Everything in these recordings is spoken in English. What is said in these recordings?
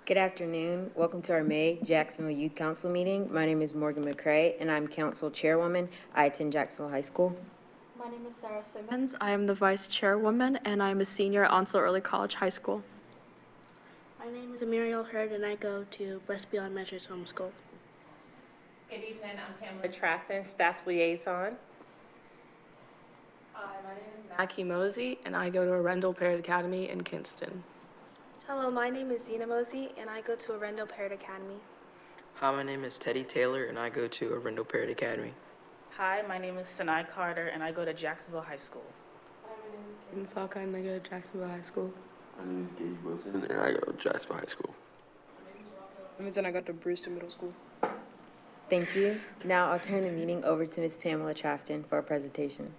Good afternoon. Welcome to our May Jacksonville Youth Council meeting. My name is Morgan McCrae, and I'm Council Chairwoman. I attend Jacksonville High School. My name is Sarah Simmons. I am the Vice Chairwoman, and I'm a senior at Onslow Early College High School. My name is Amiriel Hurd, and I go to Blessed Beyond Measures Homeschool. Good evening, I'm Pamela Trafton, Staff Liaison. Hi, my name is Mackie Mosey, and I go to Arundel Parrott Academy in Kinston. Hello, my name is Zena Mosey, and I go to Arundel Parrott Academy. Hi, my name is Teddy Taylor, and I go to Arundel Parrott Academy. Hi, my name is Sinai Carter, and I go to Jacksonville High School. Hi, my name is Kaden Salka, and I go to Jacksonville High School. My name is Gage Wilson, and I go to Jacksonville High School. And I go to Brewster Middle School. Thank you. Now I'll turn the meeting over to Ms. Pamela Trafton for a presentation.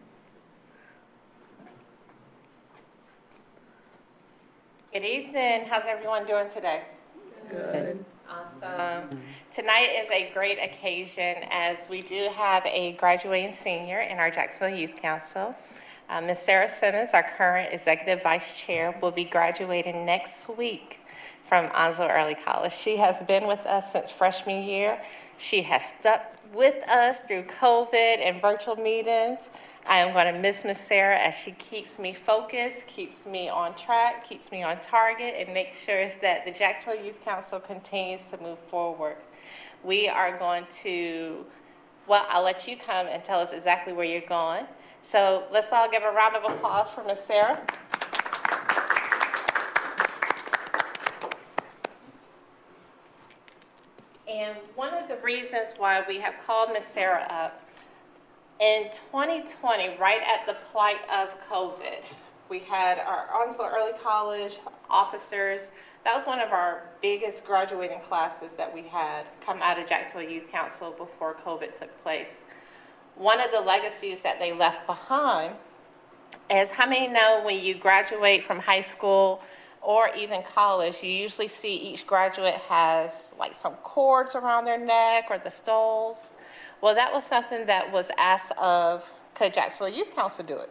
Good evening, how's everyone doing today? Good. Awesome. Tonight is a great occasion as we do have a graduating senior in our Jacksonville Youth Council. Ms. Sarah Simmons, our current Executive Vice Chair, will be graduating next week from Onslow Early College. She has been with us since freshman year. She has stuck with us through COVID and virtual meetings. I am going to miss Ms. Sarah as she keeps me focused, keeps me on track, keeps me on target, and makes sure that the Jacksonville Youth Council continues to move forward. We are going to, well, I'll let you come and tell us exactly where you're going. So let's all give a round of applause for Ms. Sarah. And one of the reasons why we have called Ms. Sarah up, in 2020, right at the plight of COVID, we had our Onslow Early College officers. That was one of our biggest graduating classes that we had come out of Jacksonville Youth Council before COVID took place. One of the legacies that they left behind is, how many know when you graduate from high school or even college, you usually see each graduate has like some cords around their neck or the stoles? Well, that was something that was asked of, could Jacksonville Youth Council do it?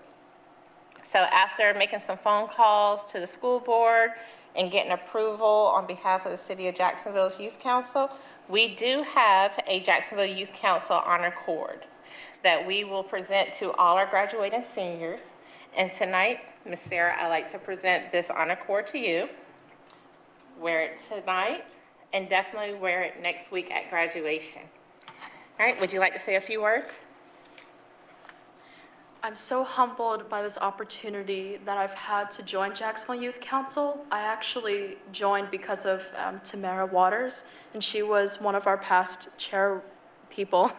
So after making some phone calls to the school board and getting approval on behalf of the City of Jacksonville's Youth Council, we do have a Jacksonville Youth Council honor cord that we will present to all our graduating seniors. And tonight, Ms. Sarah, I'd like to present this honor cord to you. Wear it tonight and definitely wear it next week at graduation. All right, would you like to say a few words? I'm so humbled by this opportunity that I've had to join Jacksonville Youth Council. I actually joined because of Tamara Waters, and she was one of our past chair people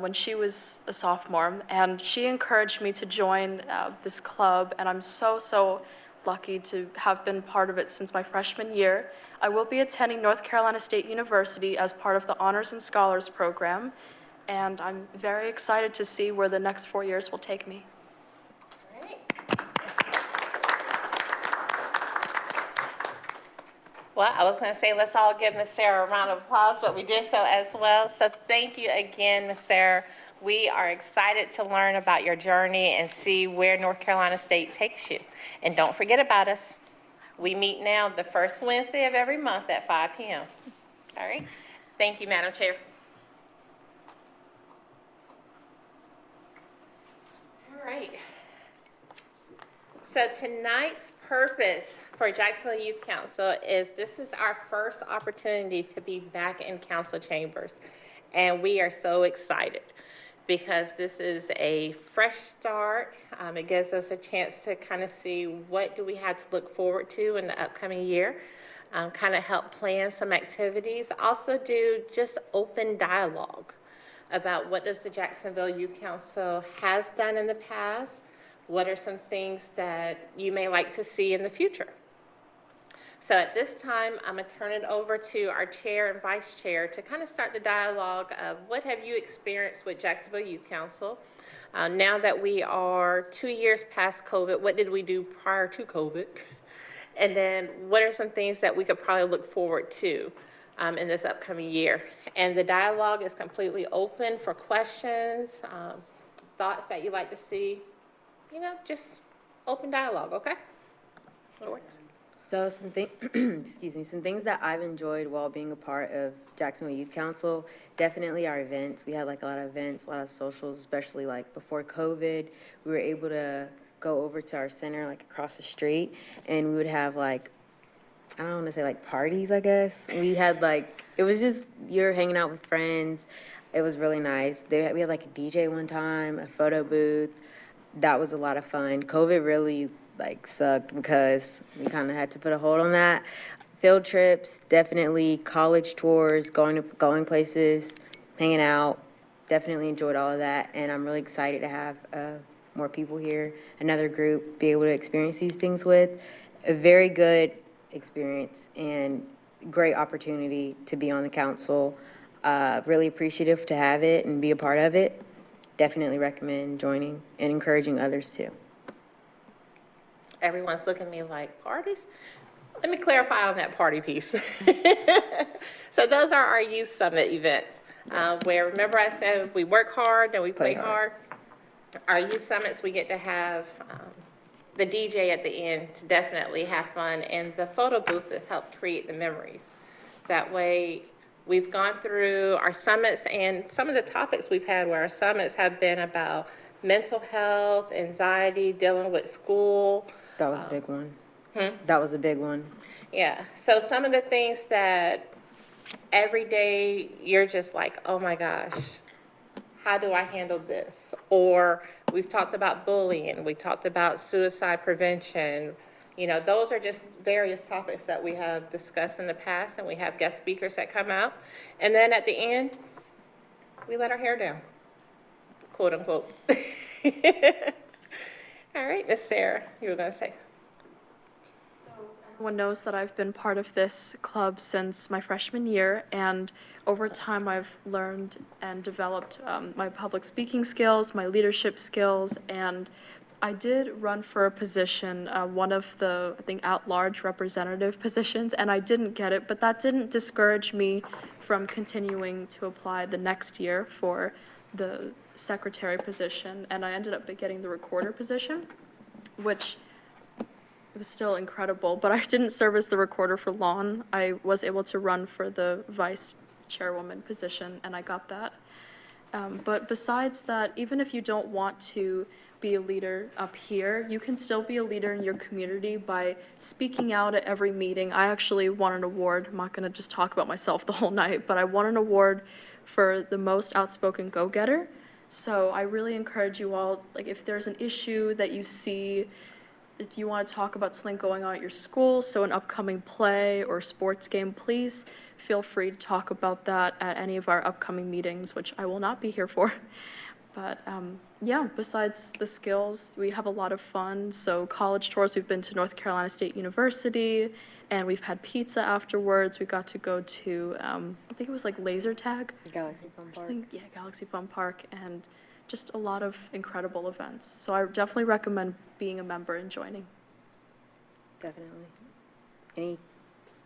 when she was a sophomore, and she encouraged me to join this club, and I'm so lucky to have been part of it since my freshman year. I will be attending North Carolina State University as part of the Honors and Scholars program, and I'm very excited to see where the next 4 years will take me. All right. Well, I was going to say let's all give Ms. Sarah a round of applause, but we did so as well. So thank you again, Ms. Sarah. We are excited to learn about your journey and see where North Carolina State takes you. And don't forget about us. We meet now the first Wednesday of every month at 5 p.m. All right. Thank you, Madam Chair. All right. So tonight's purpose for Jacksonville Youth Council is this is our first opportunity to be back in council chambers. And we are so excited because this is a fresh start. It gives us a chance to kind of see what do we have to look forward to in the upcoming year, kind of help plan some activities, also do just open dialogue about what does the Jacksonville Youth Council has done in the past, what are some things that you may like to see in the future. So at this time, I'm going to turn it over to our chair and vice chair to kind of start the dialogue of what have you experienced with Jacksonville Youth Council. Now that we are 2 years past COVID, what did we do prior to COVID? And then what are some things that we could probably look forward to in this upcoming year? And the dialogue is completely open for questions, thoughts that you'd like to see, just open dialogue, okay? It works. So excuse me, some things that I've enjoyed while being a part of Jacksonville Youth Council, definitely our events. We had like a lot of events, a lot of socials, especially like before COVID. We were able to go over to our center, like across the street, and we would have like, I don't want to say like parties, I guess. We had like, it was just, you're hanging out with friends. It was really nice. We had like a DJ one time, a photo booth. That was a lot of fun. COVID really like sucked because we kind of had to put a hold on that. Field trips, definitely. College tours, going places, hanging out. Definitely enjoyed all of that, and I'm really excited to have more people here, another group, be able to experience these things with. A very good experience and great opportunity to be on the council. Really appreciative to have it and be a part of it. Definitely recommend joining and encouraging others too. Everyone's looking at me like, parties? Let me clarify on that party piece. So those are our youth summit events, where, remember I said we work hard and we play hard? Our youth summits, we get to have the DJ at the end to definitely have fun, and the photo booth to help create the memories. That way, we've gone through our summits, and some of the topics we've had where our summits have been about mental health, anxiety, dealing with school. That was a big one. That was a big one. Yeah, so some of the things that every day you're just like, oh my gosh, how do I handle this? Or we've talked about bullying, we talked about suicide prevention. You know, those are just various topics that we have discussed in the past, and we have guest speakers that come out. And then at the end, we let our hair down, quote unquote. All right, Miss Sarah, you were going to say. Everyone knows that I've been part of this club since my freshman year, and over time I've learned and developed my public speaking skills, my leadership skills, and I did run for a position, one of the, I think, at-large representative positions, and I didn't get it, but that didn't discourage me from continuing to apply the next year for the secretary position, and I ended up getting the recorder position, which was still incredible, but I didn't serve as the recorder for long. I was able to run for the vice chairwoman position, and I got that. But besides that, even if you don't want to be a leader up here, you can still be a leader in your community by speaking out at every meeting. I actually won an award. I'm not going to just talk about myself the whole night, but I won an award for the most outspoken go-getter. So I really encourage you all, like, if there's an issue that you see, if you want to talk about something going on at your school, so an upcoming play or sports game, please feel free to talk about that at any of our upcoming meetings, which I will not be here for. But yeah, besides the skills, we have a lot of fun. So college tours, we've been to North Carolina State University, and we've had pizza afterwards. We got to go to, I think it was like laser tag. Galaxy Fun Park. Yeah, Galaxy Fun Park, and just a lot of incredible events. So I definitely recommend being a member and joining. Definitely. Any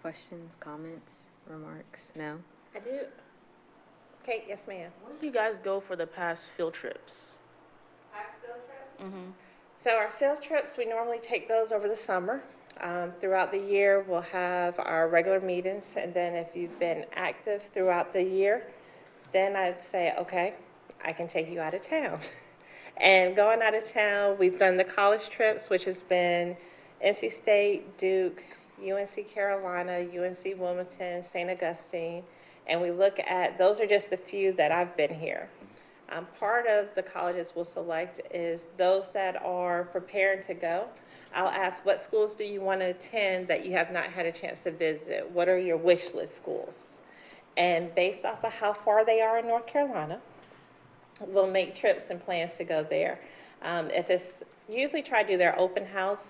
questions, comments, remarks? No? I do. Okay, yes, ma'am. Where did you guys go for the past field trips? Past field trips? So our field trips, we normally take those over the summer. Throughout the year, we'll have our regular meetings, and then if you've been active throughout the year, then I'd say, okay, I can take you out of town. And going out of town, we've done the college trips, which has been NC State, Duke, UNC Carolina, UNC Wilmington, St. Augustine, and we look at, those are just a few that I've been here. Part of the colleges we'll select is those that are preparing to go. I'll ask, what schools do you want to attend that you have not had a chance to visit? What are your wish list schools? And based off of how far they are in North Carolina, we'll make trips and plans to go there. If it's, usually try to do their open house.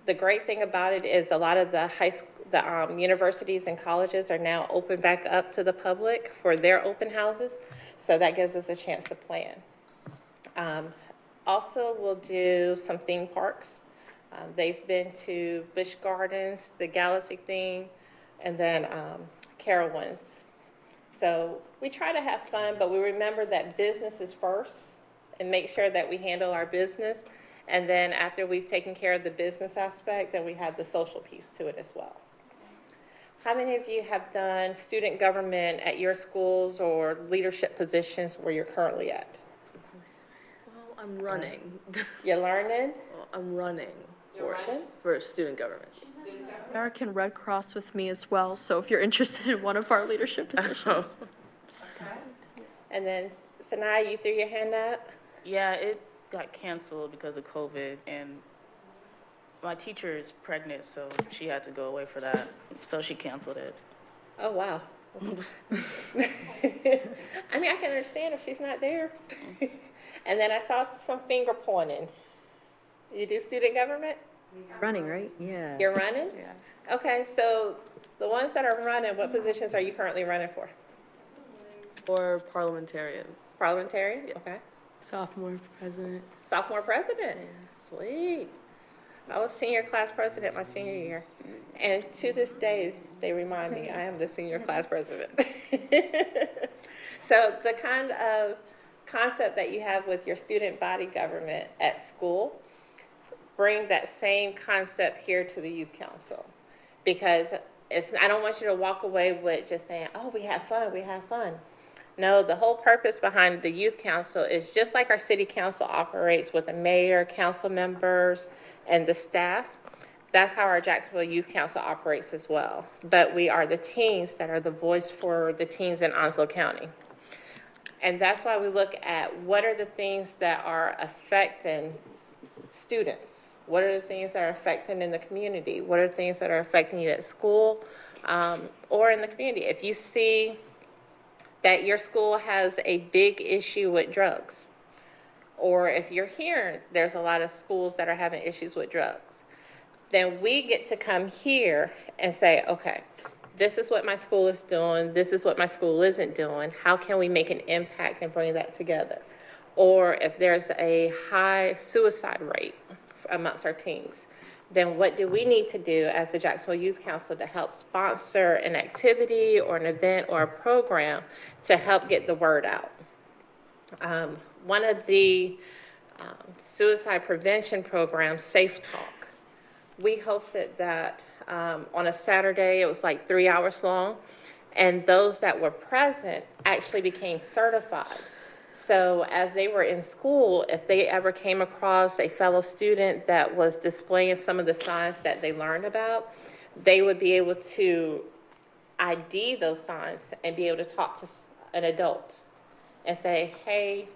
The great thing about it is a lot of the universities and colleges are now open back up to the public for their open houses, so that gives us a chance to plan. Also, we'll do some theme parks. They've been to Busch Gardens, the Galaxy theme, and then Carowinds. So we try to have fun, but we remember that business is first and make sure that we handle our business. And then after we've taken care of the business aspect, then we have the social piece to it as well. How many of you have done student government at your schools or leadership positions where you're currently at? Well, I'm running. You're learning? Well, I'm running. You're running? For student government. American Red Cross with me as well, so if you're interested in one of our leadership positions. And then, Sanaa, you threw your hand up? Yeah, it got canceled because of COVID, and my teacher is pregnant, so she had to go away for that, so she canceled it. Oh, wow. I mean, I can understand if she's not there. And then I saw some finger pointing. You do student government? Running, right? Yeah. You're running? Yeah. Okay, so the ones that are running, what positions are you currently running for? Or parliamentarian. Parliamentarian? Okay. Sophomore president. Sophomore president? Sweet. I was senior class president my senior year. And to this day, they remind me I am the senior class president. So the kind of concept that you have with your student body government at school, bring that same concept here to the youth council. Because I don't want you to walk away with just saying, oh, we have fun, we have fun. No, the whole purpose behind the youth council is just like our city council operates with the mayor, council members, and the staff. That's how our Jacksonville Youth Council operates as well. But we are the teens that are the voice for the teens in Onslow County. And that's why we look at what are the things that are affecting students? What are the things that are affecting in the community? What are the things that are affecting you at school or in the community? If you see that your school has a big issue with drugs, or if you're hearing there's a lot of schools that are having issues with drugs, then we get to come here and say, okay, this is what my school is doing, this is what my school isn't doing, how can we make an impact and bring that together? Or if there's a high suicide rate amongst our teens, then what do we need to do as the Jacksonville Youth Council to help sponsor an activity or an event or a program to help get the word out? One of the suicide prevention programs, Safe Talk, we hosted that on a Saturday. It was like 3 hours long, and those that were present actually became certified. So as they were in school, if they ever came across a fellow student that was displaying some of the signs that they learned about, they would be able to ID those signs and be able to talk to an adult and say, hey,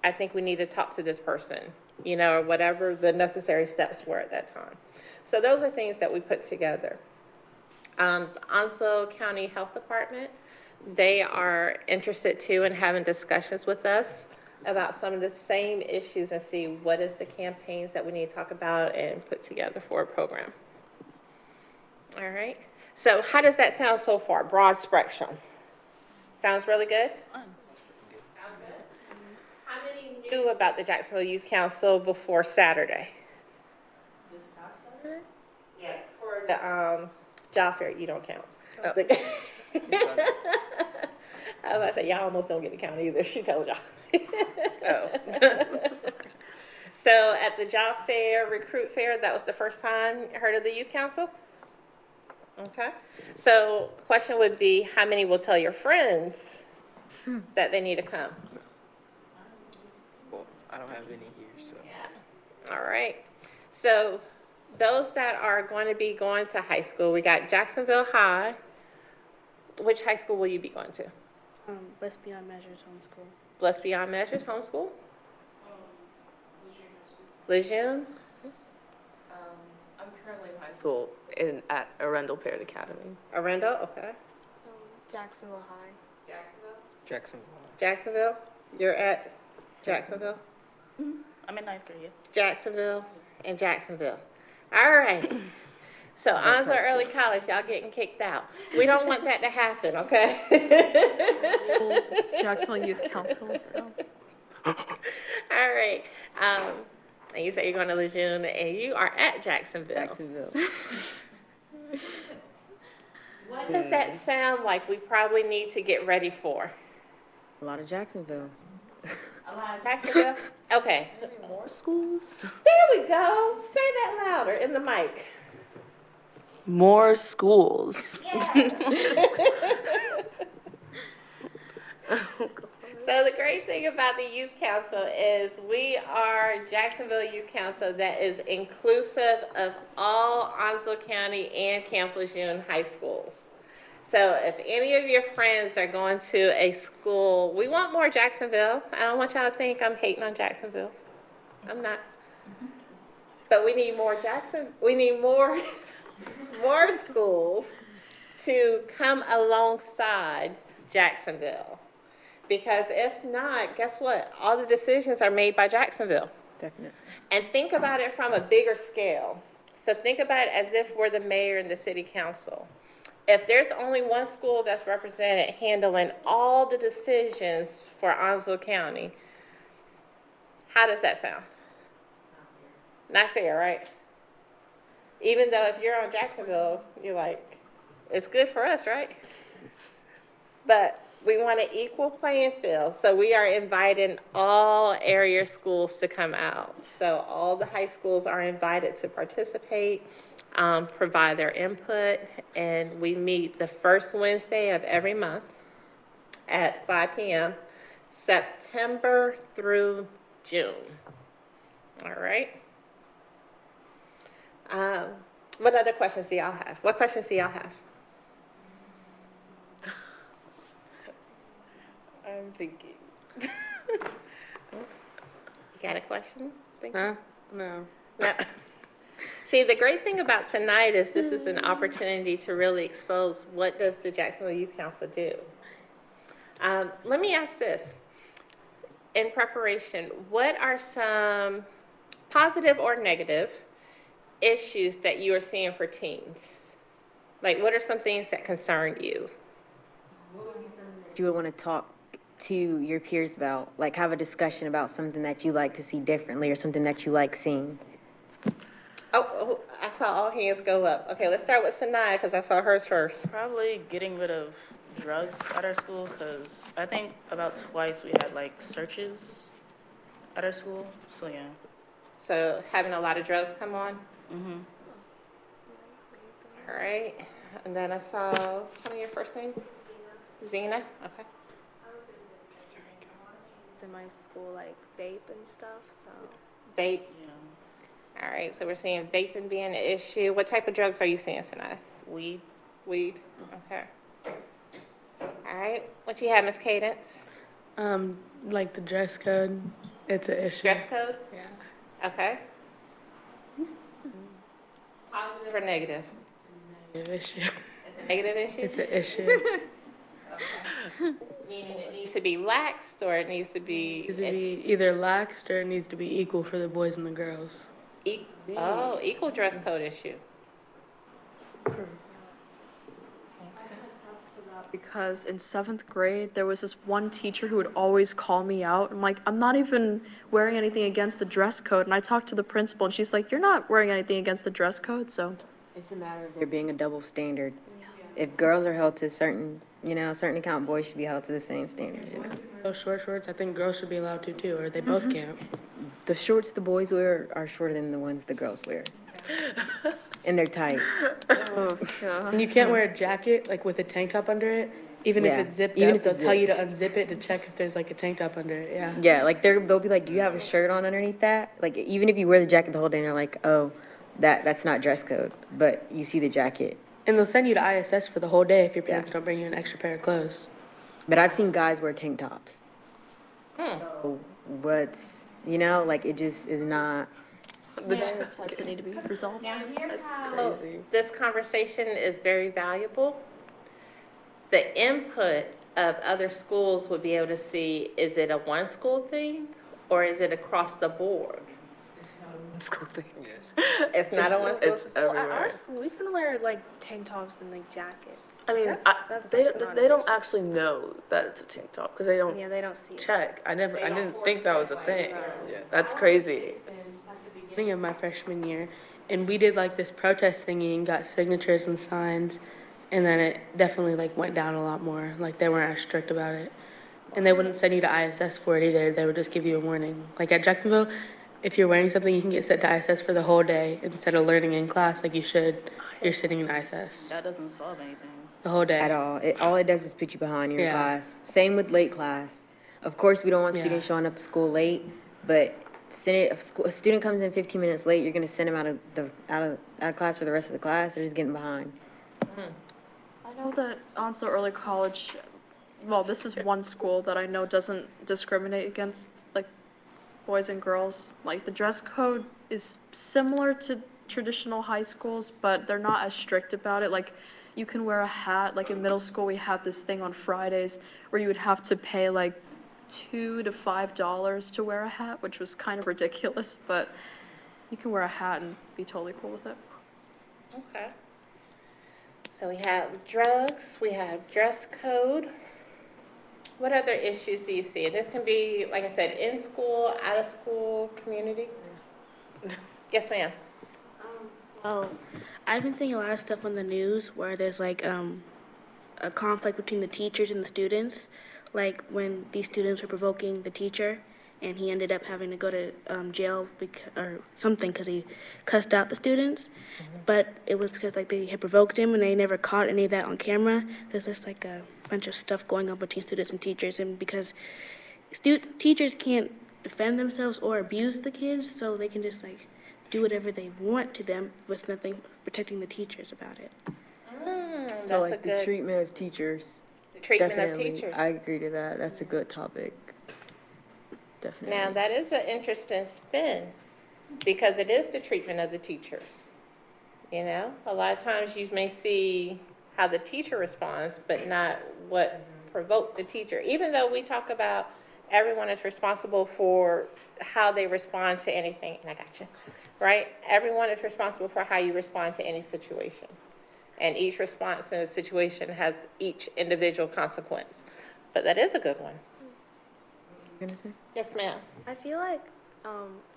I think we need to talk to this person, you know, or whatever the necessary steps were at that time. So those are things that we put together. The Onslow County Health Department, they are interested too in having discussions with us about some of the same issues and see what is the campaigns that we need to talk about and put together for a program. All right. So how does that sound so far? Broad spectrum. Sounds really good? Sounds good. How many knew about the Jacksonville Youth Council before Saturday? This past Saturday? Yeah, for the job fair, you don't count. Oh. I was about to say, y'all almost don't get to count either. She told y'all. Oh. So at the job fair, recruit fair, that was the first time you heard of the youth council? Okay. So question would be, how many will tell your friends that they need to come? Well, I don't have any here, so. Yeah. All right. So those that are going to be going to high school, we got Jacksonville High. Which high school will you be going to? Blessed Beyond Measures Homeschool. Blessed Beyond Measures Homeschool? Lejeune? I'm currently in high school at Arundel Parrott Academy. Arundel? Okay. Jacksonville High. Jacksonville. Jacksonville? You're at Jacksonville? I'm in 9th grade, yeah. Jacksonville and Jacksonville. All right. So Onslow Early College, y'all getting kicked out. We don't want that to happen, okay? Jacksonville Youth Council, so. All right. And you say you're going to Lejeune, and you are at Jacksonville. Jacksonville. What does that sound like we probably need to get ready for? A lot of Jacksonville. Align Jacksonville? Okay. More schools? There we go. Say that louder in the mic. More schools. So the great thing about the Youth Council is we are Jacksonville Youth Council that is inclusive of all Onslow County and Camp Lejeune high schools. So if any of your friends are going to a school, we want more Jacksonville. I don't want y'all to think I'm hating on Jacksonville. I'm not. But we need more we need more, more schools to come alongside Jacksonville. Because if not, guess what? All the decisions are made by Jacksonville. Definitely. And think about it from a bigger scale. So think about it as if we're the mayor and the city council. If there's only one school that's represented handling all the decisions for Onslow County, how does that sound? Not fair, right? Even though if you're on Jacksonville, you're like, it's good for us, right? But we want an equal playing field, so we are inviting all area schools to come out. So all the high schools are invited to participate, provide their input, and we meet the first Wednesday of every month at 5 p.m., September through June. All right? What other questions do y'all have? What questions do y'all have? I'm thinking. You got a question? Huh? No. No. See, the great thing about tonight is this is an opportunity to really expose what does the Jacksonville Youth Council do. Let me ask this. In preparation, what are some positive or negative issues that you are seeing for teens? Like, what are some things that concern you? You would want to talk to your peers about, like have a discussion about something that you like to see differently or something that you like seeing. Oh, I saw all hands go up. Okay, let's start with Sanaya because I saw hers first. Probably getting rid of drugs at our school, because I think about twice we had like searches at our school. So yeah. So having a lot of drugs come on. Mhm. All right. And then I saw, tell me your first name. Zena. Okay. In my school, like vape and stuff. So Vape. Yeah. All right. So we're seeing vaping being an issue. What type of drugs are you seeing, Sanaya? Weed. Weed. Okay. All right. What you have, Miss Cadence? Like the dress code, it's an issue. Dress code. Yeah. Okay. Positive or negative? Negative issue. It's a negative issue. It's an issue. Meaning it needs to be laxed or it needs to be. It needs to be either laxed or it needs to be equal for the boys and the girls. Equal dress code issue. Because in 7th grade, there was this one teacher who would always call me out. I'm like, I'm not even wearing anything against the dress code. And I talked to the principal, and she's like, you're not wearing anything against the dress code, so. It's a matter of there being a double standard. If girls are held to certain account, boys should be held to the same standards, you know. Those short shorts, I think girls should be allowed to too, or they both can't. The shorts the boys wear are shorter than the ones the girls wear. And they're tight. Oh, yeah. And you can't wear a jacket like with a tank top under it, even Yeah, if it's zipped even up. if They'll it's tell you to zipped. unzip it to check if there's like a tank top under it. Yeah. Yeah, like they'll be like, do you have a shirt on underneath that? Like even if you wear the jacket the whole day, and they're like, oh, that's not dress code, but you see the jacket. And they'll send you to ISS for the whole day if your parents Yeah. don't bring you an extra pair of clothes. But I've seen guys wear tank tops. So what's, like it just is not. The stereotypes that need to be resolved. Now, here's how this conversation is very valuable. The input of other schools would be able to see, is it a one school thing or is it across the board? School thing, yes. It's not a one school It's thing? well, at everywhere. our school, we can wear like tank tops and like jackets. I mean, That's they like, not they an don't issue. actually know that it's a tank top because they don't Yeah, they don't see it. check. I didn't think that was a thing. That's crazy. Beginning of my freshman year, and we did like this protest thingy and got signatures and signs, and then it definitely like went down a lot more. Like they weren't as strict about it. And they wouldn't send you to ISS for it either. They would just give you a warning. Like at Jacksonville, if you're wearing something, you can get sent to ISS for the whole day instead of learning in class like you should. You're sitting in ISS That doesn't solve anything. the whole day. At all. All it does is put you behind your Yeah. class. Same with late class. Of course, we don't want Yeah. students showing up to school late, but if a student comes in 15 minutes late, you're going to send them out of class for the rest of the class. They're just getting behind. I know that Onslow Early College, well, this is one school that I know doesn't discriminate against, like, boys and girls. Like, the dress code is similar to traditional high schools, but they're not as strict about it. Like, you can wear a hat. Like, in middle school, we had this thing on Fridays where you would have to pay, like, $2 to $5 to wear a hat, which was kind of ridiculous, but you can wear a hat and be totally cool with it. Okay. So we have drugs, we have dress code. What other issues do you see? And this can be, like I said, in school, out of school, community? Yes, ma'am. Well, I've been seeing a lot of stuff on the news where there's like a conflict between the teachers and the students. Like when these students were provoking the teacher, and he ended up having to go to jail or something because he cussed out the students. But it was because like they had provoked him and they never caught any of that on camera. There's just like a bunch of stuff going on between students and teachers, and because teachers can't defend themselves or abuse the kids, so they can just like do whatever they want to them with nothing protecting the teachers about it. That's So a like the good treatment of teachers. treatment of Definitely. teachers. I agree to that. That's a good topic. Definitely. Now, that is an interesting spin because it is the treatment of the teachers. You know, a lot of times you may see how the teacher responds, but not what provoked the teacher. Even though we talk about everyone is responsible for how they respond to anything, and I got you, right? Everyone is responsible for how you respond to any situation. And each response in a situation has each individual consequence. But that is a good one. You're gonna say? Yes, ma'am. I feel like,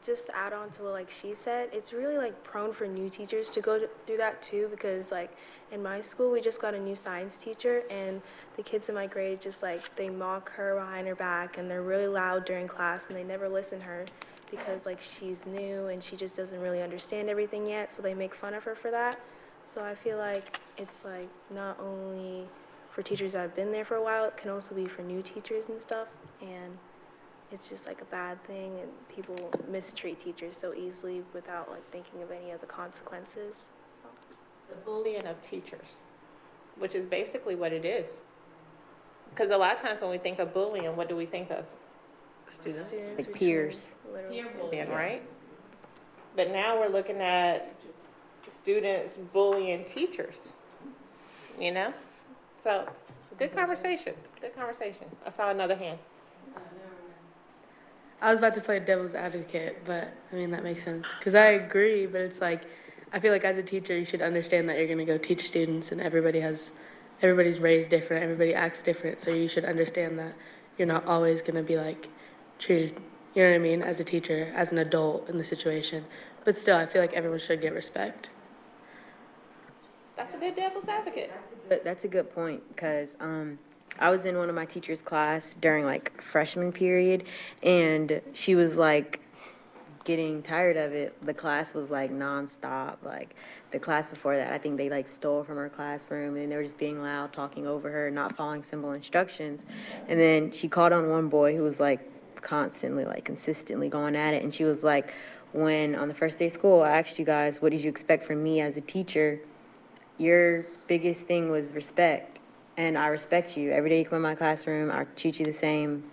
just to add on to what like she said, it's really like prone for new teachers to go through that too, because like in my school we just got a new science teacher, and the kids in my grade just like they mock her behind her back, and they're really loud during class, and they never listen to her because like she's new and she just doesn't really understand everything yet, so they make fun of her for that. So I feel like it's like not only for teachers that have been there for a while, it can also be for new teachers and stuff, and it's just like a bad thing, and people mistreat teachers so easily without like thinking of any of the consequences. The bullying of teachers, which is basically what it is. Because a lot of times when we think of bullying, what do we think of? Students. Like which peers. are literally Bullying, right? But now we're looking at students bullying teachers, you know? So, good conversation, good conversation. I saw another hand. I was about to play devil's advocate, but I mean, that makes sense. Because I agree, but it's like, I feel like as a teacher, you should understand that you're going to go teach students, and everybody's raised different, everybody acts different, so you should understand that you're not always going to be like treated, you know what I mean, as a teacher, as an adult in the situation. But still, I feel like everyone should get respect. That's a good devil's advocate. But that's a good point, because I was in one of my teacher's class during like freshman period, and she was like getting tired of it. The class was like nonstop. Like the class before that, I think they like stole from her classroom, and they were just being loud, talking over her, not following simple instructions. And then she called on one boy who was like constantly, like consistently going at it, and she was like, when on the first day of school, I asked you guys, what did you expect from me as a teacher? Your biggest thing was respect, and I respect you. Every day you come in my classroom, I treat you the same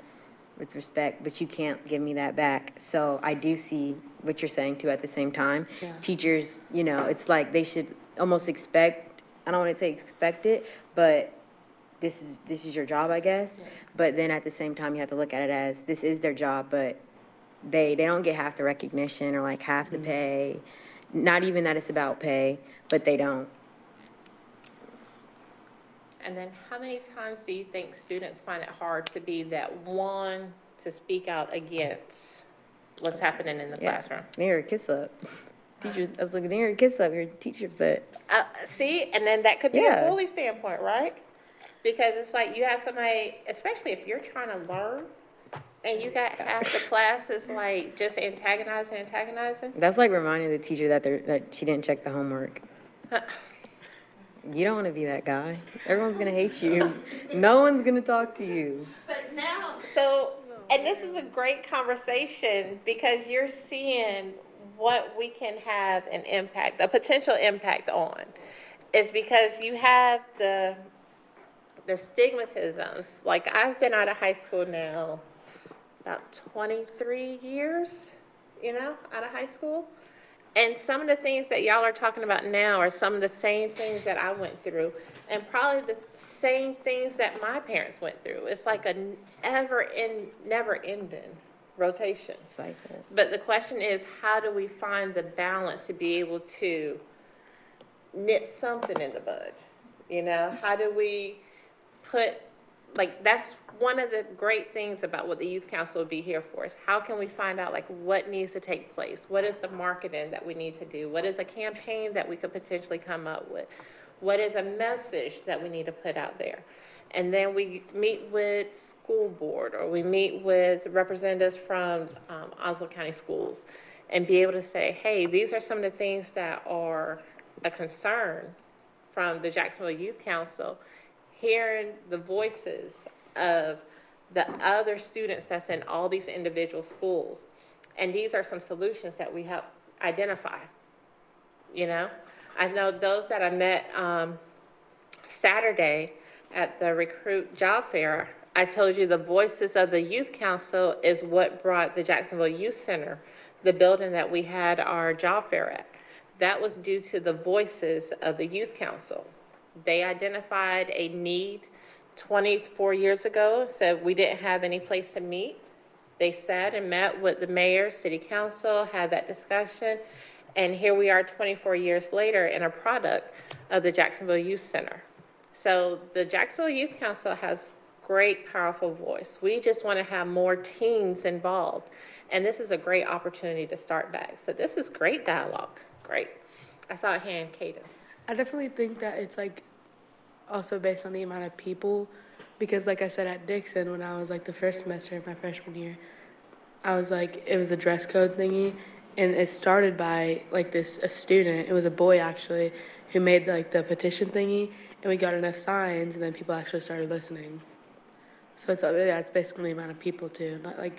with respect, but you can't give me that back. So I do see what you're saying too at the same time. Yeah. Teachers, you know, it's like they should almost expect, I don't want to say expect it, but this is your job, I guess. Yeah. But then at the same time, you have to look at it as this is their job, but they don't get half the recognition or like half the pay. Not even that it's about pay, but they don't. And then how many times do you think students find it hard to be that one to speak out against what's happening in the classroom? Near a kiss up. Teachers, I was looking, near a kiss up, you're a teacher, but. See, and then that could be a bully standpoint, right? Because it's like you have somebody, especially if you're trying to learn, and you got half the class is like just antagonizing. That's like reminding the teacher that she didn't check the homework. You don't want to be that guy. Everyone's going to hate you. No one's going to talk to you. But now, and this is a great conversation because you're seeing what we can have an impact, a potential impact on. Is because you have the stigmatisms. Like, I've been out of high school now about 23 years, out of high school. And some of the things that y'all are talking about now are some of the same things that I went through, and probably the same things that my parents went through. It's like a never-ending rotation. Cycle. But the question is, how do we find the balance to be able to nip something in the bud? How do we put, that's one of the great things about what the youth council will be here for, is how can we find out what needs to take place? What is the marketing that we need to do? What is a campaign that we could potentially come up with? What is a message that we need to put out there? And then we meet with school board, or we meet with representatives from Oslo County Schools, and be able to say, hey, these are some of the things that are a concern from the Jacksonville Youth Council, hearing the voices of the other students that's in all these individual schools. And these are some solutions that we help identify. I know those that I met Saturday at the Recruit Job Fair, I told you the voices of the Youth Council is what brought the Jacksonville Youth Center, the building that we had our job fair at. That was due to the voices of the Youth Council. They identified a need 24 years ago, said we didn't have any place to meet. They sat and met with the mayor, city council, had that discussion, and here we are 24 years later in a product of the Jacksonville Youth Center. So the Jacksonville Youth Council has great, powerful voice. We just want to have more teens involved, and this is a great opportunity to start back. So this is great dialogue, great. I saw a hand, Cadence. I definitely think that it's also based on the amount of people, because like I said at Dixon, when I was the first semester of my freshman year, I was it was a dress code thingy, and it started by a student, it was a boy actually, who made the petition thingy, and we got enough signs, and then people actually started listening. So it's basically the amount of people too. Not I'm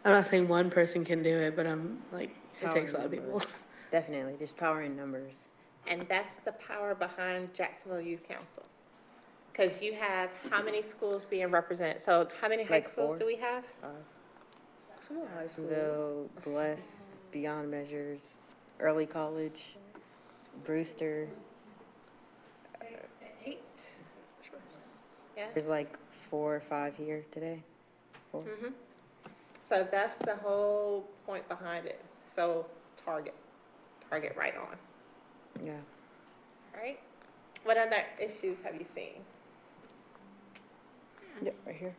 not saying one person can do it, but it takes a lot of people. Definitely, there's power in numbers. And that's the power behind Jacksonville Youth Council. Because you have how many schools being represented? So how many high schools 4. do we have? Some of high school. Jacksonville, Blessed, Beyond Measures, Early College, Brewster. 8. Yeah. There's 4 or 5 here today. 4. Mm-hmm. So that's the whole point behind it. So target right on. Yeah. All right. What other issues have you seen? Yep, right here.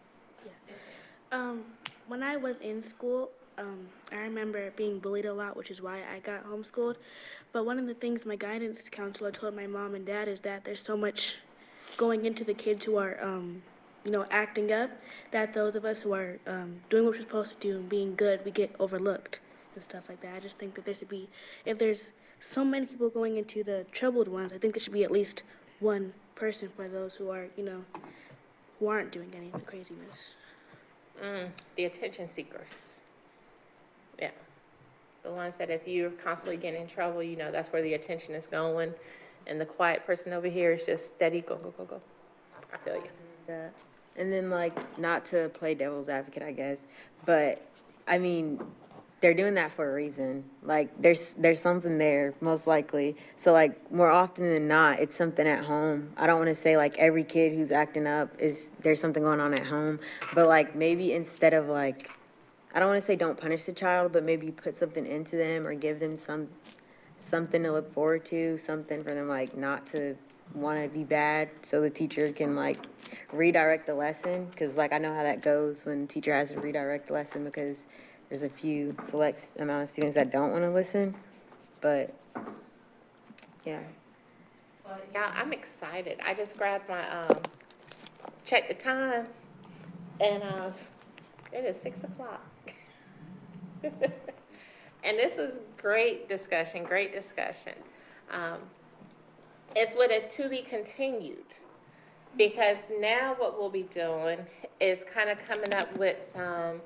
When I was in school, I remember being bullied a lot, which is why I got homeschooled. But one of the things my guidance counselor told my mom and dad is that there's so much going into the kids who are, acting up, that those of us who are doing what we're supposed to do and being good, we get overlooked and stuff like that. I just think that there should be, if there's so many people going into the troubled ones, I think there should be at least one person for those who are, who aren't doing any of the craziness. The attention seekers. Yeah. The ones that if you're constantly getting in trouble, that's where the attention is going. And the quiet person over here is just steady, go, go, go, go. I feel you. That. And then not to play devil's advocate, I guess, but I mean, they're doing that for a reason. There's something there, most likely. So more often than not, it's something at home. I don't want to say every kid who's acting up there's something going on at home, but maybe instead of I don't want to say don't punish the child, but maybe put something into them or give them something to look forward to, something for them not to want to be bad, so the teacher can redirect the lesson, because I know how that goes when the teacher has to redirect the lesson, because there's a few select amount of students that don't want to listen. But yeah. Yeah, I'm excited. I just grabbed my check the time, and it is 6 o'clock. And this is great discussion, great discussion. It's with a to be continued, because now what we'll be doing is kind of coming up with some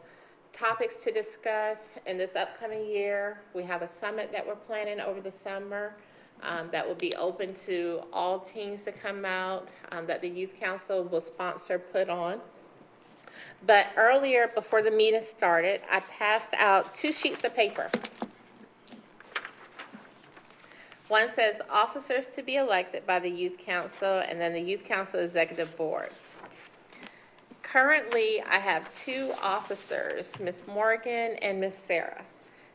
topics to discuss in this upcoming year. We have a summit that we're planning over the summer that will be open to all teens to come out, that the Youth Council will sponsor, put on. But earlier, before the meeting started, I passed out 2 sheets of paper. One says officers to be elected by the Youth Council, and then the Youth Council Executive Board. Currently, I have 2 officers, Ms. Morgan and Ms. Sarah.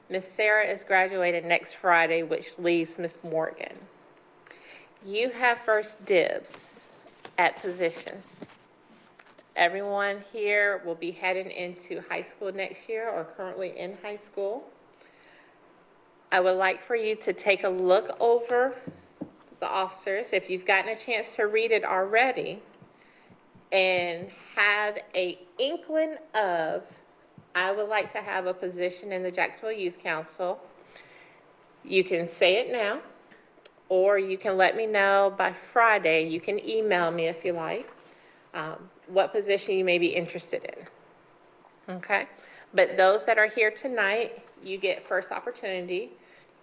Ms. Sarah is graduating next Friday, which leaves Ms. Morgan. You have first dibs at positions. Everyone here will be heading into high school next year or currently in high school. I would like for you to take a look over the officers, if you've gotten a chance to read it already, and have an inkling of, I would like to have a position in the Jacksonville Youth Council. You can say it now, or you can let me know by Friday. You can email me if you like, what position you may be interested in. Okay? But those that are here tonight, you get first opportunity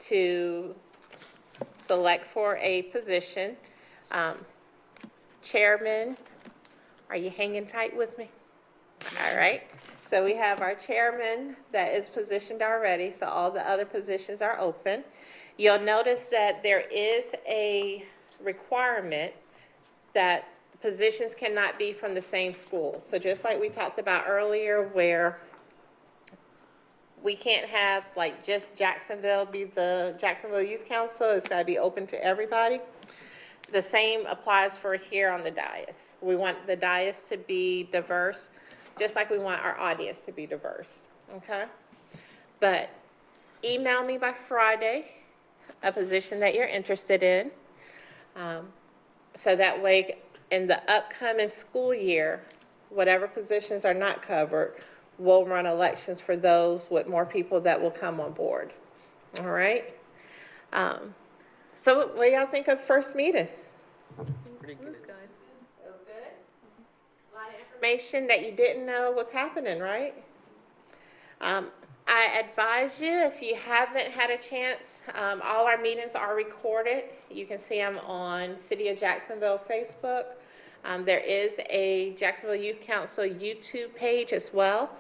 to select for a position. Chairman, are you hanging tight with me? All right. So we have our chairman that is positioned already, so all the other positions are open. You'll notice that there is a requirement that positions cannot be from the same school. So just like we talked about earlier, where we can't have like just Jacksonville be the Jacksonville Youth Council, it's got to be open to everybody. The same applies for here on the dais. We want the dais to be diverse, just like we want our audience to be diverse, okay? But email me by Friday a position that you're interested in, so that way in the upcoming school year, whatever positions are not covered, we'll run elections for those with more people that will come on board, all right? So what do y'all think of first meeting? Pretty good. It was good. A lot of information that you didn't know was happening, right? I advise you, if you haven't had a chance, all our meetings are recorded. You can see them on City of Jacksonville Facebook. There is a Jacksonville Youth Council YouTube page as well,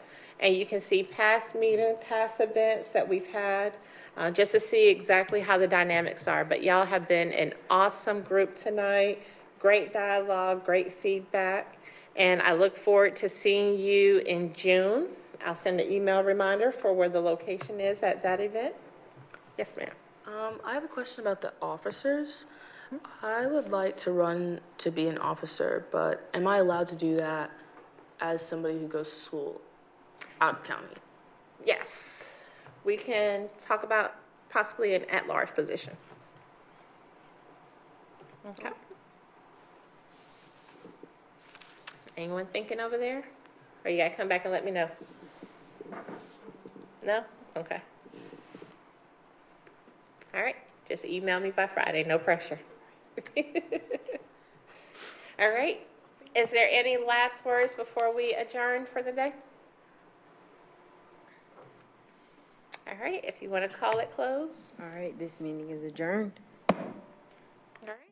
and you can see past meetings, past events that we've had, just to see exactly how the dynamics are. But y'all have been an awesome group tonight. Great dialogue, great feedback, and I look forward to seeing you in June. I'll send an email reminder for where the location is at that event. Yes, ma'am. I have a question about the officers. I would like to run to be an officer, but am I allowed to do that as somebody who goes to school out of county? Yes, we can talk about possibly an at-large position. Okay. Anyone thinking over there? Or you gotta come back and let me know? No? Okay. All right, just email me by Friday, no pressure. All right, is there any last words before we adjourn for the day? All right, if you want to call it close. All right, this meeting is adjourned. All right.